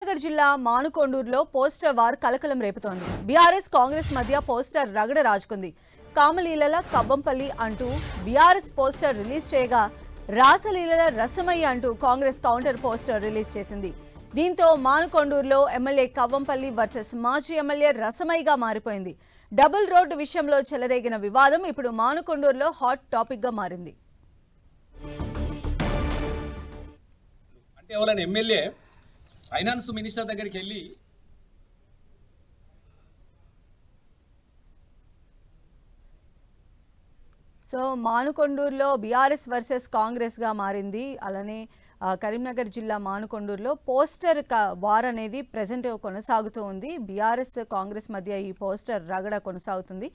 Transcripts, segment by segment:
కరీంనగర్ జిల్లా మానుకొండూరులో poster war కలకలం రేపుతోంది. బీఆర్ఎస్ కాంగ్రెస్ మధ్య పోస్టర్ రగడ రాజుకుంది. కామలీలల కవ్వంపల్లి అంటూ బీఆర్ఎస్ పోస్టర్ రిలీజ్ చేయగా రాసలీలల రసమయ్య అంటూ కాంగ్రెస్ కౌంటర్ పోస్టర్ రిలీజ్ చేసింది. దీంతో మానుకొండూరులో ఎమ్మెల్యే కవ్వంపల్లి వర్సెస్ మాజీ ఎమ్మెల్యే రసమయ్యగా మారిపోయింది. డబుల్ రోడ్డు విషయంలో చెలరేగిన వివాదం ఇప్పుడు మానుకొండూరులో హాట్ టాపిక్ గా మారింది. అంటే ఎవరైనా ఎమ్మెల్యే ఫైనాన్స్ మినిస్టర్ దగ్గరికి వెళ్ళి మానుకొండూరులో బీఆర్ఎస్ వర్సెస్ కాంగ్రెస్ గా మారింది. అలానే కరీంనగర్ జిల్లా మానుకొండూరులో పోస్టర్ వార్ అనేది ప్రెజెంట్ కొనసాగుతూ ఉంది. బీఆర్ఎస్ కాంగ్రెస్ మధ్య ఈ పోస్టర్ రగడ కొనసాగుతుంది.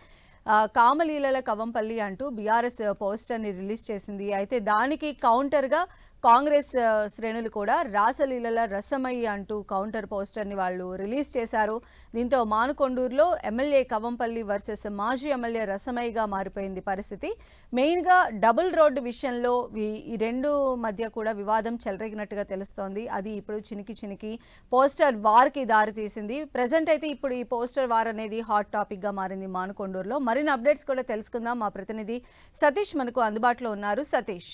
కామలీలల కవ్వంపల్లి అంటూ బీఆర్ఎస్ పోస్టర్ని రిలీజ్ చేసింది. అయితే దానికి కౌంటర్గా కాంగ్రెస్ శ్రేణులు కూడా రాసలీలల రసమయ్య అంటూ కౌంటర్ పోస్టర్ని వాళ్ళు రిలీజ్ చేశారు. దీంతో మానుకొండూరులో ఎమ్మెల్యే కవ్వంపల్లి వర్సెస్ మాజీ ఎమ్మెల్యే రసమయ్యగా మారిపోయింది పరిస్థితి. మెయిన్గా డబుల్ రోడ్డు విషయంలో ఈ రెండు మధ్య కూడా వివాదం చెలరేగినట్టుగా తెలుస్తోంది. అది ఇప్పుడు చినికి పోస్టర్ వార్కి దారితీసింది. ప్రజెంట్ అయితే ఇప్పుడు ఈ పోస్టర్ వార్ అనేది హాట్ టాపిక్గా మారింది మానుకొండూరులో. మరిన్ని అప్డేట్స్ కూడా తెలుసుకుందాం. మా ప్రతినిధి సతీష్ మనకు అందుబాటులో ఉన్నారు. సతీష్,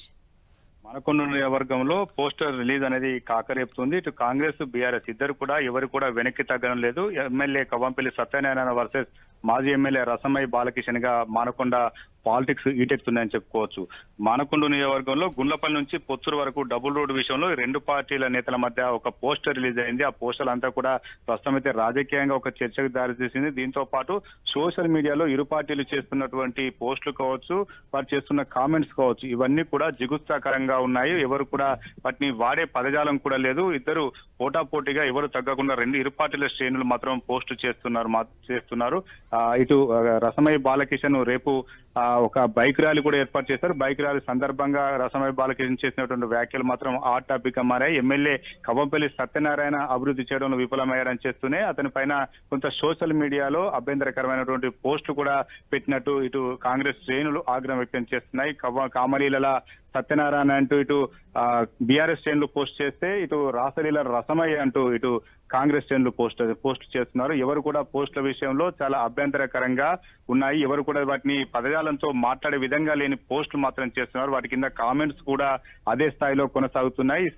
మానుకొండూరు నియోజకవర్గంలో పోస్టర్ రిలీజ్ అనేది కాకరేపుతుంది. ఇటు కాంగ్రెస్ బీఆర్ఎస్ ఇద్దరు కూడా ఎవరు కూడా వెనక్కి తగ్గడం లేదు. ఎమ్మెల్యే కవ్వంపల్లి సత్యనారాయణ వర్సెస్ మాజీ ఎమ్మెల్యే రసమయ్య బాలకిషన్ గా మానకొండ పాలిటిక్స్ ఈటెక్కుతున్నాయని చెప్పుకోవచ్చు. మానకొండ నియోజకవర్గంలో గుండ్లపల్లి నుంచి పొత్తూరు వరకు డబుల్ రోడ్డు విషయంలో రెండు పార్టీల నేతల మధ్య ఒక పోస్టర్ రిలీజ్ అయింది. ఆ పోస్టర్ అంతా కూడా ప్రస్తుతం అయితే రాజకీయంగా ఒక చర్చకు దారితీసింది. దీంతో పాటు సోషల్ మీడియాలో ఇరు పార్టీలు చేస్తున్నటువంటి పోస్టులు కావచ్చు, వారు చేస్తున్న కామెంట్స్ కావచ్చు, ఇవన్నీ కూడా జిగుత్సాకరంగా ఉన్నాయి. ఎవరు కూడా వాటిని వాడే పదజాలం కూడా లేదు. ఇద్దరు పోటాపోటీగా ఎవరు తగ్గకుండా ఇరు పార్టీల శ్రేణులు మాత్రం పోస్టు చేస్తున్నారు. ఇటు రసమయ్య బాలకిషన్ రేపు ఒక బైక్ ర్యాలీ కూడా ఏర్పాటు చేశారు. బైక్ ర్యాలీ సందర్భంగా రసమయ్య బాలకిషన్ చేసినటువంటి వ్యాఖ్యలు మాత్రం హాట్ టాపిక్ గా మారాయి. ఎమ్మెల్యే కవ్వంపల్లి సత్యనారాయణ అభివృద్ధి చేయడంలో విఫలమయ్యారని చేస్తూనే అతని పైన కొంత సోషల్ మీడియాలో అభ్యంతరకరమైనటువంటి పోస్టులు కూడా పెట్టినట్టు ఇటు కాంగ్రెస్ శ్రేణులు ఆగ్రహం వ్యక్తం చేస్తున్నాయి. కామలీలల సత్యనారాయణ అంటూ ఇటు బీఆర్ఎస్ శ్రేణులు పోస్ట్ చేస్తే, ఇటు రాసలీల రసమయ్య అంటూ ఇటు కాంగ్రెస్ శ్రేణులు పోస్ట్ చేస్తున్నారు. ఎవరు కూడా పోస్టుల విషయంలో చాలా అభ్యంతరకరంగా ఉన్నాయి. ఎవరు కూడా వాటిని పదజాలంతో మాట్లాడే విధంగా లేని పోస్టులు మాత్రం చేస్తున్నారు. వాటి కింద కామెంట్స్ కూడా అదే స్థాయిలో కొనసాగుతున్నాయి.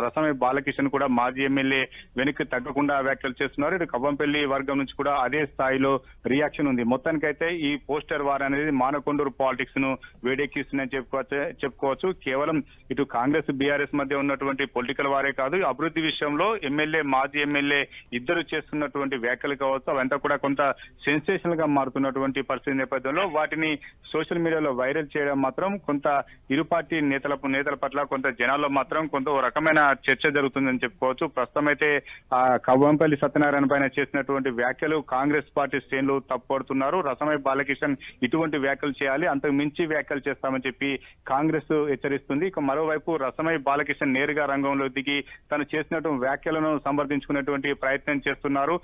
రసమయ్య బాలకిషన్ కూడా మాజీ ఎమ్మెల్యే వెనక్కి తగ్గకుండా వ్యాఖ్యలు చేస్తున్నారు. ఇటు కవ్వంపల్లి వర్గం నుంచి కూడా అదే స్థాయిలో రియాక్షన్ ఉంది. మొత్తానికైతే ఈ పోస్టర్ వార్ అనేది మానకొండూరు పాలిటిక్స్ ను వేడెక్కిస్తుందని చెప్పుకోవచ్చు. కేవలం ఇటు కాంగ్రెస్ బీఆర్ఎస్ మధ్య ఉన్నటువంటి పొలిటికల్ వారే కాదు, అభివృద్ధి విషయంలో మాజీ ఎమ్మెల్యే ఇద్దరు చేస్తున్నటువంటి వ్యాఖ్యలు కావచ్చు, అవంతా కూడా కొంత సెన్సేషనల్ గా మారుతున్నటువంటి పరిస్థితి నేపథ్యంలో వాటిని సోషల్ మీడియాలో వైరల్ చేయడం మాత్రం కొంత ఇరు పార్టీ నేతల పట్ల కొంత జనాల్లో మాత్రం కొంత ఓ రకమైన చర్చ జరుగుతుందని చెప్పుకోవచ్చు. ప్రస్తుతం అయితే కవ్వంపల్లి సత్యనారాయణ పైన చేసినటువంటి వ్యాఖ్యలు కాంగ్రెస్ పార్టీ శ్రేణులు తప్పుపడుతున్నారు. రసమయ్య బాలకిషన్ ఇటువంటి వ్యాఖ్యలు చేయాలి, అంతకు మించి వ్యాఖ్యలు చేస్తామని చెప్పి కాంగ్రెస్ హెచ్చరిస్తుంది. ఇక మరోవైపు రసమయ్య బాలకిషన్ నేరుగా రంగంలో దిగి తను చేసినటువంటి వ్యాఖ్యలను సమర్థించుకునేటువంటి ప్రయత్నం చేస్తున్నారు.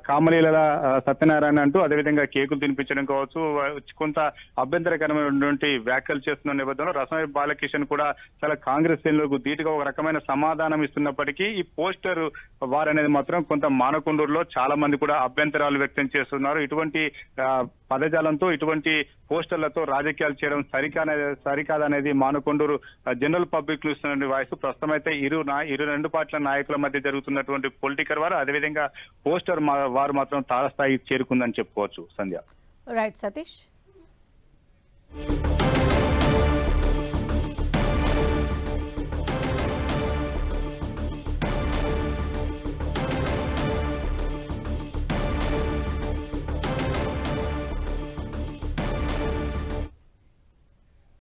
కామలీలల సత్యనారాయణ అంటూ అదేవిధంగా కేకులు తినిపించడం కావచ్చు, కొంత అభ్యంతరకరమైనటువంటి వ్యాఖ్యలు చేస్తున్న నేపథ్యంలో రసమయ్య బాలకిషన్ కూడా చాలా కాంగ్రెస్ శ్రేణులకు ధీటుగా ఒక రకమైన సమాధానం ఇస్తున్నప్పటికీ ఈ పోస్టర్ వార్ అనేది మాత్రం కొంత మానకొండూరులో చాలా మంది కూడా అభ్యంతరాలు వ్యక్తం చేస్తున్నారు. ఇటువంటి పదజాలంతో ఇటువంటి పోస్టర్లతో రాజకీయాలు చేయడం సరికాదనేది మానకొండూరు జనరల్ పబ్లిక్ ఇస్తున్న వాయిస్. ప్రస్తుతం అయితే రెండు పార్టీల నాయకుల మధ్య జరుగుతున్నటువంటి పొలిటికల్ వారు, అదేవిధంగా పోస్టర్ వారు మాత్రం తారస్థాయి చేరుకుందని చెప్పుకోవచ్చు. సంధ్య. రైట్ సతీష్.